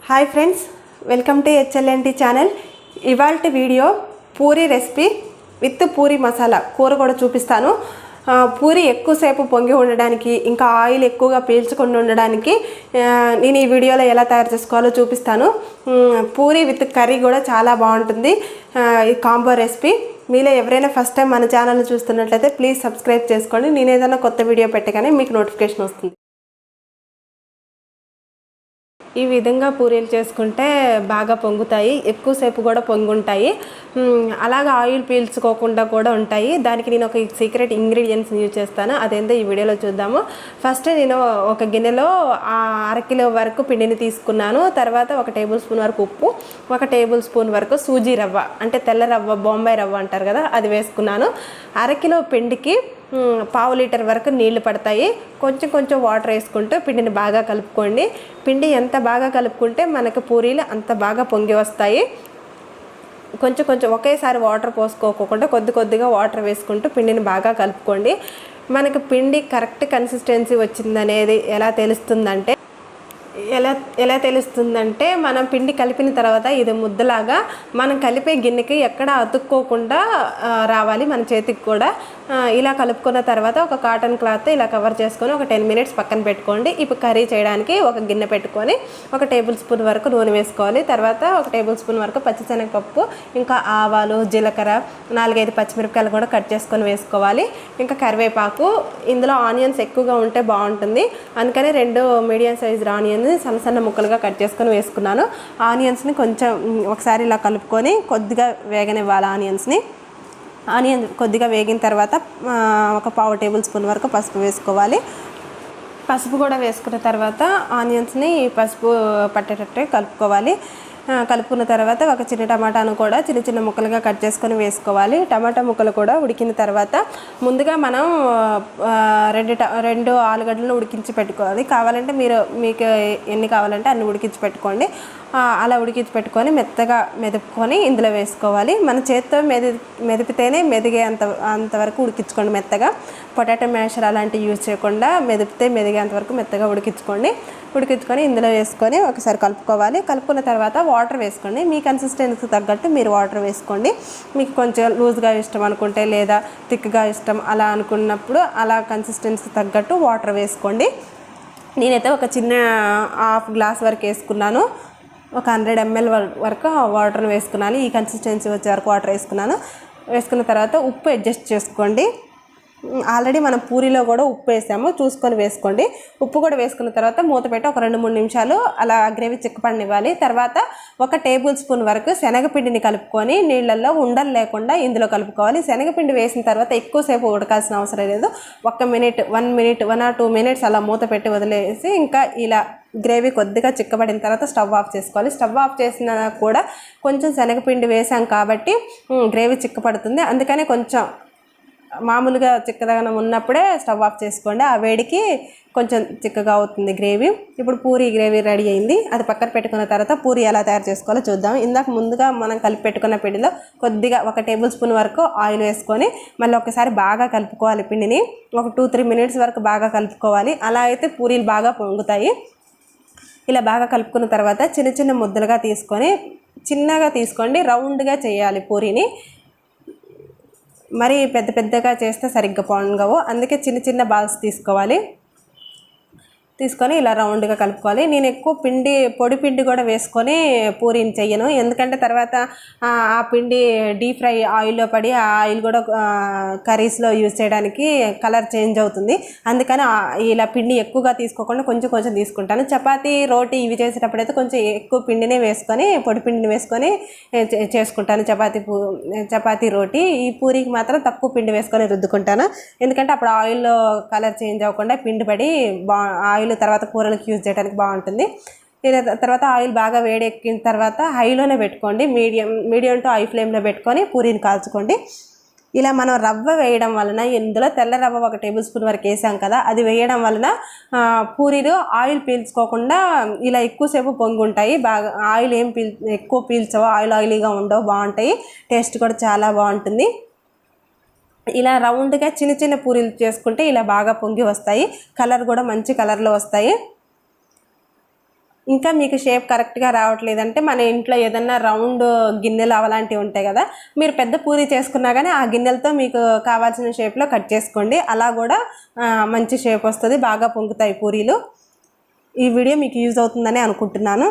Hi friends, welcome to HLNT channel. इवाल्टी video puri recipe with puri masala కూర కూడా చూపిస్తాను। పూరి ఎక్కువసేపు పొంగి ఉండడానికి ఇంకా ఆయిల్ ఎక్కువగా పీల్చకుండా ఉండడానికి నేను ఈ వీడియోలో ఎలా తయారు చేసుకోవాలో చూపిస్తాను। పూరి విత్ కర్రీ కూడా చాలా బాగుంటుంది। ఈ కాంబో రెసిపీ మీలో ఎవరైనా ఫస్ట్ టైం మన ఛానల్ చూస్తున్నట్లయితే ప్లీజ్ సబ్స్క్రైబ్ చేసుకోండి। నేను ఏదైనా కొత్త వీడియో పెట్టగానే మీకు నోటిఫికేషన్ వస్తుంది। ఈ విధంగా పూరీలు చేసుకుంటే బాగా పొంగుతాయి, ఎక్కువసేపు కూడా పొంగుంటాయి, అలాగా ఆయిల్ పీల్చుకోకుండా కూడా ఉంటాయి। దానికి నేను ఒక సీక్రెట్ ఇంగ్రీడియంట్స్ యూజ్ చేస్తాను, అదేంటో ఈ వీడియోలో చూద్దాము। ఫస్ట్ నేను ఒక గిన్నెలో 1/2 కిలో వరకు పిండిని తీసుకున్నాను। తర్వాత 1 టేబుల్ స్పూన్ వరకు ఉప్పు, 1 టేబుల్ స్పూన్ వరకు సూజీ రవ్వ అంటే తెల్ల రవ్వ, బొంబాయి రవ్వ అంటారు కదా, అది వేసుకున్నాను। 1/2 కిలో పిండికి 1/2 లీటర్ వరకు నీళ్లు పడతాయి। కొంచెం కొంచెం వాటర్ వేసుకుంటూ పిండిని బాగా కలుపుకోండి। పిండి ఎంత బాగా కలుపుకుంటే మనకు పూరీలు అంత బాగా పొంగి వస్తాయి। కొంచెం కొంచెం ఒకేసారి వాటర్ పోసుకోకుండా కొద్ది కొద్దిగా వాటర్ వేసుకుంటూ పిండిని బాగా కలుపుకోండి। మనకు పిండి కరెక్ట్ కన్సిస్టెన్సీ వచ్చిందనేది ఎలా తెలుస్తుందంటే మనం పిండి కలిపిన తర్వాత ఇది ముద్దలాగా మనం కలిపే గిన్నెకి ఎక్కడ అతుక్కోకుండా రావాలి మన చేతికి కూడా। ఇలా కలుపుకున్న తర్వాత ఒక కాటన్ క్లాత్ ఇలా కవర్ చేసుకొని ఒక 10 మినిట్స్ పక్కన పెట్టుకోండి। ఇప్పుడు కర్రీ చేయడానికి ఒక గిన్నె పెట్టుకొని 1 టేబుల్ స్పూన్ వరకు నూనె వేసుకోవాలి। తర్వాత 1 టేబుల్ స్పూన్ వరకు పచ్చిశనగపప్పు, ఇంకా ఆవాలు, జీలకర్ర, 4-5 పచ్చిమిరపకాయలు కూడా కట్ చేసుకొని వేసుకోవాలి। ఇంకా కరివేపాకు, ఇందులో ఆనియన్స్ ఎక్కువగా ఉంటే బాగుంటుంది, అందుకని 2 మీడియం సైజు ఆనియన్స్ సన్న ముక్కలుగా కట్ చేసుకొని వేసుకున్నాను। ఆనియన్స్ని కొంచెం ఒకసారి ఇలా కలుపుకొని కొద్దిగా వేగనివ్వాలి। ఆనియన్ కొద్దిగా వేగిన తర్వాత ఒక 1/2 టేబుల్ స్పూన్ వరకు పసుపు వేసుకోవాలి। పసుపు కూడా వేసుకున్న తర్వాత ఆనియన్స్ని పసుపు పట్టేటట్టు కలుపుకోవాలి। కలుపుకున్న తర్వాత ఒక చిన్న టమాటాను కూడా చిన్న చిన్న ముక్కలుగా కట్ చేసుకొని వేసుకోవాలి। టమాటా ముక్కలు కూడా ఉడికిన తర్వాత ముందుగా మనం 2 ఆలుగడ్డలను ఉడికించి పెట్టుకోవాలి। కావాలంటే మీకు ఎన్ని కావాలంటే అన్ని ఉడికించి పెట్టుకోండి। అలా ఉడికించి పెట్టుకొని మెత్తగా మెదుపుకొని ఇందులో వేసుకోవాలి। మన చేత్తో మెదిపితేనే అంతవరకు ఉడికించుకోండి మెత్తగా। పొటాటో మ్యాషర్ అలాంటివి యూజ్ చేయకుండా మెదిగేంతవరకు మెత్తగా ఉడికించుకొని ఇందులో వేసుకొని ఒకసారి కలుపుకోవాలి। కలుపుకున్న తర్వాత వాటర్ వేసుకోండి, మీ కన్సిస్టెన్సీ తగ్గట్టు మీరు వాటర్ వేసుకోండి। మీకు కొంచెం లూజ్గా ఇష్టం అనుకుంటే లేదా థిక్గా ఇష్టం అలా అనుకున్నప్పుడు అలా కన్సిస్టెన్సీ తగ్గట్టు వాటర్ వేసుకోండి। నేనైతే ఒక చిన్న 1/2 గ్లాస్ వరకు వేసుకున్నాను, ఒక 100 ml వరకు వాటర్ని వేసుకున్నాను। ఈ కన్సిస్టెన్సీ వచ్చే వరకు వాటర్ వేసుకున్న తర్వాత ఉప్పు అడ్జస్ట్ చేసుకోండి। ఆల్రెడీ మనం పూరీలో కూడా ఉప్పు వేసాము, చూసుకొని వేసుకోండి। ఉప్పు కూడా వేసుకున్న తర్వాత మూత పెట్టి ఒక 2-3 నిమిషాలు అలా గ్రేవీ చిక్కపడనివ్వాలి। తర్వాత 1 టేబుల్ స్పూన్ వరకు శనగపిండిని కలుపుకొని నీళ్ళల్లో ఉండలు లేకుండా ఇందులో కలుపుకోవాలి। శనగపిండి వేసిన తర్వాత ఎక్కువసేపు ఉడకాల్సిన అవసరం లేదు, 1 మినిట్ 1 or 2 మినిట్స్ అలా మూత పెట్టి వదిలేసి ఇంకా ఇలా గ్రేవీ కొద్దిగా చిక్కబడిన తర్వాత స్టవ్ ఆఫ్ చేసుకోవాలి। స్టవ్ ఆఫ్ చేసినా కూడా కొంచెం శనగపిండి వేసాం కాబట్టి గ్రేవీ చిక్కపడుతుంది, అందుకనే కొంచెం మామూలుగా చిక్కదనం ఉన్నప్పుడే స్టవ్ ఆఫ్ చేసుకోండి, ఆ వేడికి కొంచెం చిక్కగా అవుతుంది గ్రేవీ। ఇప్పుడు పూరీ గ్రేవీ రెడీ అయింది, అది పక్కన పెట్టుకున్న తర్వాత పూరీ ఎలా తయారు చేసుకోవాలో చూద్దాం। ముందుగా మనం కలిపి పెట్టుకున్న పిండిలో కొద్దిగా 1 టేబుల్ స్పూన్ వరకు ఆయిల్ వేసుకొని మళ్ళీ ఒకసారి బాగా కలుపుకోవాలి। పిండిని ఒక 2-3 మినిట్స్ వరకు బాగా కలుపుకోవాలి, అలా అయితే పూరీలు బాగా పొంగుతాయి। ఇలా బాగా కలుపుకున్న తర్వాత చిన్న చిన్న ముద్దలుగా చిన్నగా తీసుకోండి, రౌండ్గా చేయాలి పూరీని, మరి పెద్దగా చేస్తే సరిగ్గా పొంగవు, అందుకే చిన్న చిన్న బాల్స్ తీసుకొని ఇలా రౌండ్గా కలుపుకోవాలి। నేను ఎక్కువ పొడి పిండి కూడా వేసుకొని పూరీని చెయ్యను, ఎందుకంటే తర్వాత ఆ పిండి డీప్ ఫ్రై ఆయిల్లో పడి ఆ ఆయిల్ కూడా కర్రీస్లో యూజ్ చేయడానికి కలర్ చేంజ్ అవుతుంది, అందుకని ఇలా పిండి ఎక్కువగా తీసుకోకుండా కొంచెం కొంచెం తీసుకుంటాను। చపాతీ, రోటీ ఇవి చేసేటప్పుడైతే కొంచెం ఎక్కువ పిండినే వేసుకొని పొడి పిండిని వేసుకొని చేసుకుంటాను చపాతీ, రోటీ। ఈ పూరీకి మాత్రం తక్కువ పిండి వేసుకొని రుద్దుకుంటాను, ఎందుకంటే అప్పుడు ఆయిల్లో కలర్ చేంజ్ అవ్వకుండా పిండి పడి ఆయిల్ తర్వాత కూరలకు యూజ్ చేయడానికి బాగుంటుంది। తర్వాత ఆయిల్ బాగా వేడెక్కిన తర్వాత హైలోనే పెట్టుకోండి, మీడియం టు హై ఫ్లేమ్లో పెట్టుకొని పూరీని కాల్చుకోండి। ఇలా మనం రవ్వ వేయడం వలన, ఇందులో తెల్ల రవ్వ 1 టేబుల్ స్పూన్ వరకు వేసాం కదా, అది వేయడం వలన పూరీలు ఆయిల్ పీల్చుకోకుండా ఇలా ఎక్కువసేపు పొంగుంటాయి, బాగా ఆయిల్ ఎక్కువ పీల్చవు, ఆయిలీగా ఉండవు, బాగుంటాయి, టేస్ట్ కూడా చాలా బాగుంటుంది। ఇలా రౌండ్గా చిన్న చిన్న పూరీలు చేసుకుంటే ఇలా బాగా పొంగి వస్తాయి, కలర్ కూడా మంచి కలర్లో వస్తాయి। ఇంకా మీకు షేప్ కరెక్ట్గా రావట్లేదంటే మన ఇంట్లో ఏదన్నా రౌండ్ గిన్నెలు అలాంటివి ఉంటాయి కదా, మీరు పెద్ద పూరి చేసుకున్నా కానీ ఆ గిన్నెలతో మీకు కావాల్సిన షేప్లో కట్ చేసుకోండి. అలా కూడా మంచి షేప్ వస్తుంది, బాగా పొంగుతాయి పూరీలు. ఈ వీడియో మీకు యూజ్ అవుతుందని అనుకుంటున్నాను.